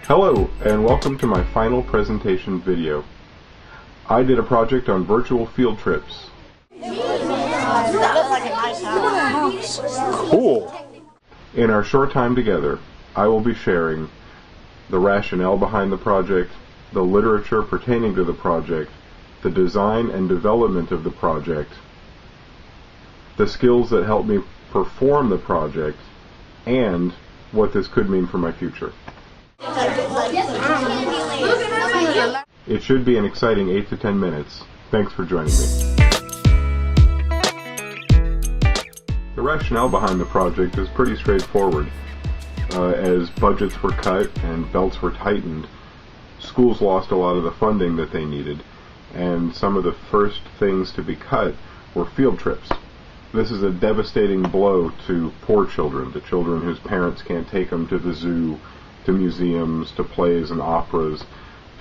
Hello, and welcome to my final presentation video. I did a project on virtual field trips. Cool! In our short time together, I will be sharing the rationale behind the project, the literature pertaining to the project, the design and development of the project, the skills that helped me perform the project, and what this could mean for my future. It should be an exciting 8 to 10 minutes. Thanks for joining me. The rationale behind the project is pretty straightforward. As budgets were cut and belts were tightened, schools lost a lot of the funding that they needed, and some of the first things to be cut were field trips. This is a devastating blow to poor children, the children whose parents can't take them to the zoo, to museums, to plays and operas,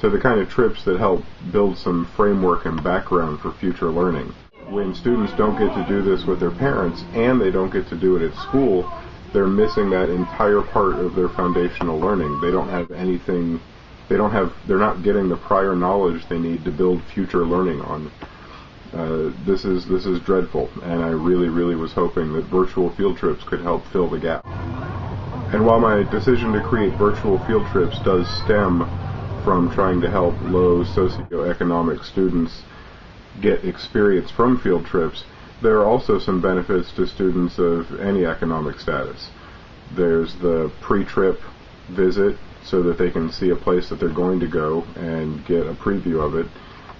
to the kind of trips that help build some framework and background for future learning. When students don't get to do this with their parents and they don't get to do it at school, they're missing that entire part of their foundational learning. They don't have anything, they're not getting the prior knowledge they need to build future learning on. This is dreadful, and I really was hoping that virtual field trips could help fill the gap. And while my decision to create virtual field trips does stem from trying to help low socioeconomic students get experience from field trips, there are also some benefits to students of any economic status. There's the pre-trip visit so that they can see a place that they're going to go and get a preview of it.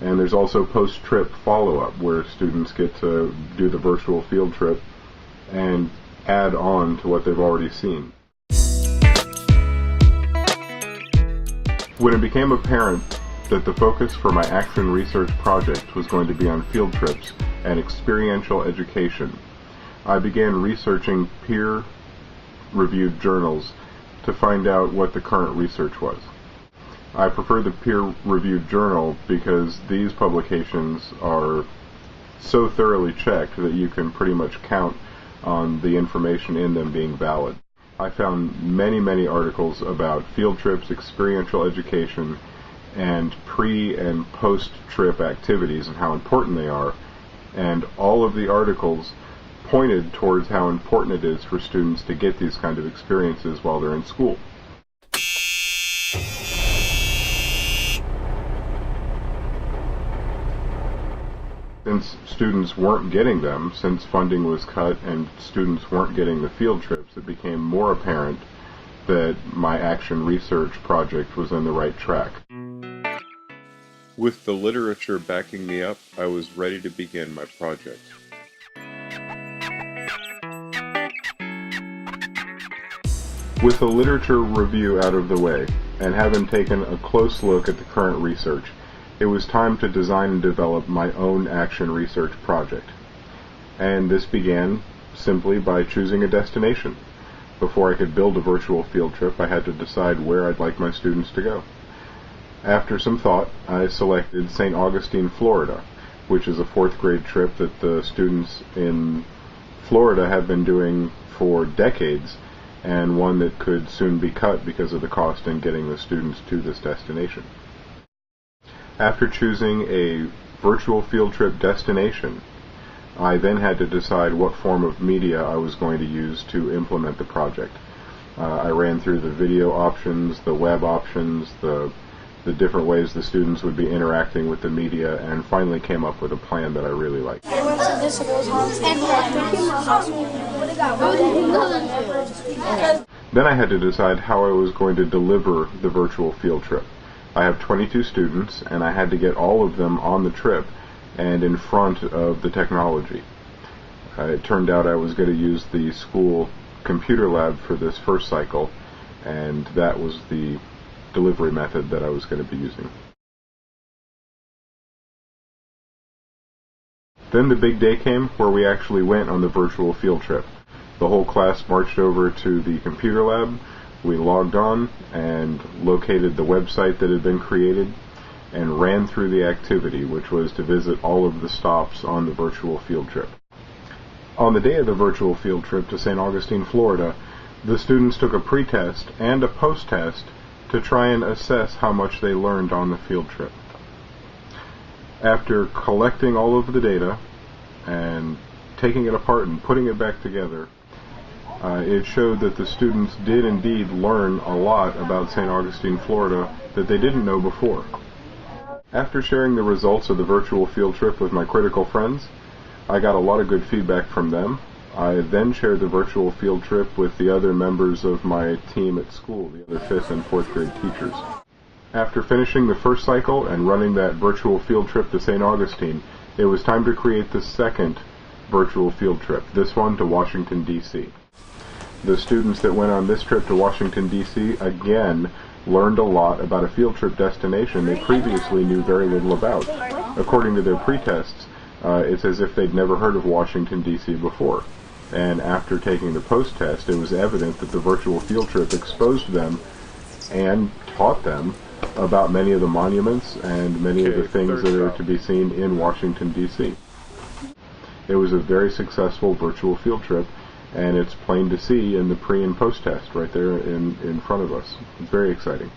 And there's also post-trip follow-up where students get to do the virtual field trip and add on to what they've already seen. When it became apparent that the focus for my action research project was going to be on field trips and experiential education, I began researching peer-reviewed journals to find out what the current research was. I prefer the peer-reviewed journal because these publications are so thoroughly checked that you can pretty much count on the information in them being valid. I found many articles about field trips, experiential education, and pre- and post-trip activities and how important they are, and all of the articles pointed towards how important it is for students to get these kind of experiences while they're in school. Since students weren't getting them, since funding was cut and students weren't getting the field trips, it became more apparent that my action research project was on the right track. With the literature backing me up, I was ready to begin my project. With the literature review out of the way, and having taken a close look at the current research, it was time to design and develop my own action research project. And this began simply by choosing a destination. Before I could build a virtual field trip, I had to decide where I'd like my students to go. After some thought, I selected St. Augustine, Florida, which is a 4th grade trip that the students in Florida have been doing for decades, and one that could soon be cut because of the cost in getting the students to this destination. After choosing a virtual field trip destination, I then had to decide what form of media I was going to use to implement the project. I ran through the video options, the web options, the different ways the students would be interacting with the media, and finally came up with a plan that I really liked. Then I had to decide how I was going to deliver the virtual field trip. I have 22 students, and I had to get all of them on the trip and in front of the technology. It turned out I was going to use the school computer lab for this first cycle, and that was the delivery method that I was going to be using. Then the big day came where we actually went on the virtual field trip. The whole class marched over to the computer lab. We logged on and located the website that had been created and ran through the activity, which was to visit all of the stops on the virtual field trip. On the day of the virtual field trip to St. Augustine, Florida, the students took a pre-test and a post-test to try and assess how much they learned on the field trip. After collecting all of the data and taking it apart and putting it back together, it showed that the students did indeed learn a lot about St. Augustine, Florida that they didn't know before. After sharing the results of the virtual field trip with my critical friends, I got a lot of good feedback from them. I then shared the virtual field trip with the other members of my team at school, the other 5th and 4th grade teachers. After finishing the first cycle and running that virtual field trip to St. Augustine, it was time to create the second virtual field trip, this one to Washington, D.C. The students that went on this trip to Washington, D.C. again learned a lot about a field trip destination they previously knew very little about. According to their pretests, it's as if they'd never heard of Washington, D.C. before. And after taking the post-test, it was evident that the virtual field trip exposed them and taught them about many of the monuments and many of the things that are to be seen in Washington, D.C. It was a very successful virtual field trip, and it's plain to see in the pre- and post-test right there in front of us. It's very exciting.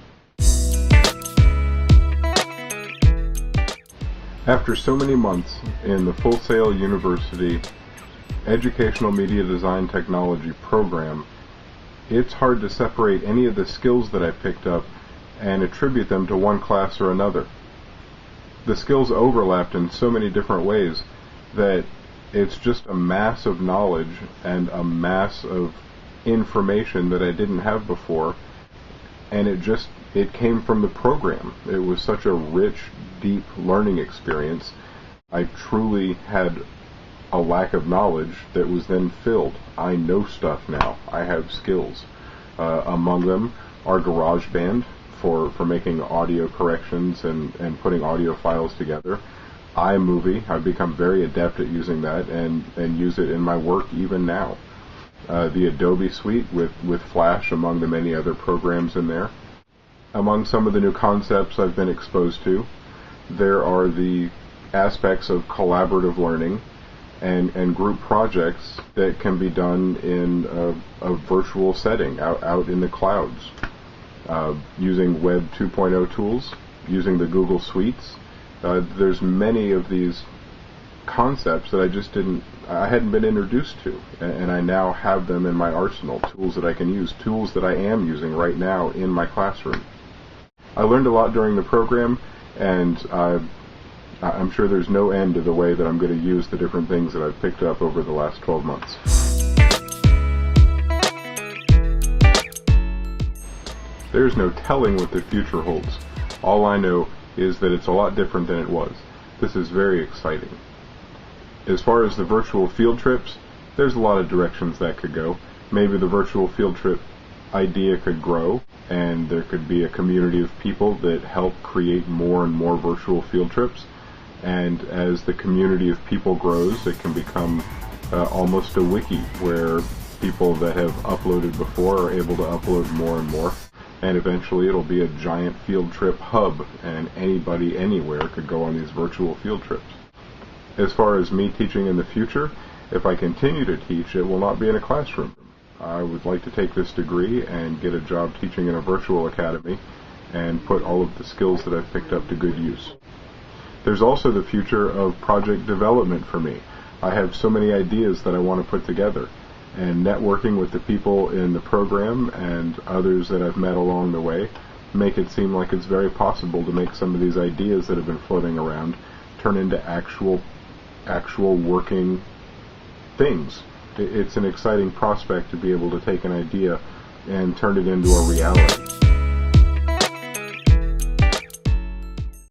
After so many months in the Full Sail University Educational Media Design Technology program, it's hard to separate any of the skills that I picked up and attribute them to one class or another. The skills overlapped in so many different ways that it's just a mass of knowledge and a mass of information that I didn't have before, and it came from the program. It was such a rich, deep learning experience. I truly had a lack of knowledge that was then filled. I know stuff now. I have skills. Among them are GarageBand for making audio corrections and putting audio files together. iMovie, I've become very adept at using that and use it in my work even now. The Adobe Suite with Flash, among the many other programs in there. Among some of the new concepts I've been exposed to, there are the aspects of collaborative learning and group projects that can be done in a virtual setting, out in the clouds, using Web 2.0 tools, using the Google Suites. There's many of these concepts that I hadn't been introduced to, and I now have them in my arsenal, tools that I can use, tools that I am using right now in my classroom. I learned a lot during the program, and I'm sure there's no end to the way that I'm going to use the different things that I've picked up over the last 12 months. There's no telling what the future holds. All I know is that it's a lot different than it was. This is very exciting. As far as the virtual field trips, there's a lot of directions that could go. Maybe the virtual field trip idea could grow, and there could be a community of people that help create more and more virtual field trips. And as the community of people grows, it can become almost a wiki where people that have uploaded before are able to upload more and more. And eventually it'll be a giant field trip hub, and anybody anywhere could go on these virtual field trips. As far as me teaching in the future, if I continue to teach, it will not be in a classroom. I would like to take this degree and get a job teaching in a virtual academy and put all of the skills that I've picked up to good use. There's also the future of project development for me. I have so many ideas that I want to put together, and networking with the people in the program and others that I've met along the way make it seem like it's very possible to make some of these ideas that have been floating around turn into actual working things. It's an exciting prospect to be able to take an idea and turn it into a reality.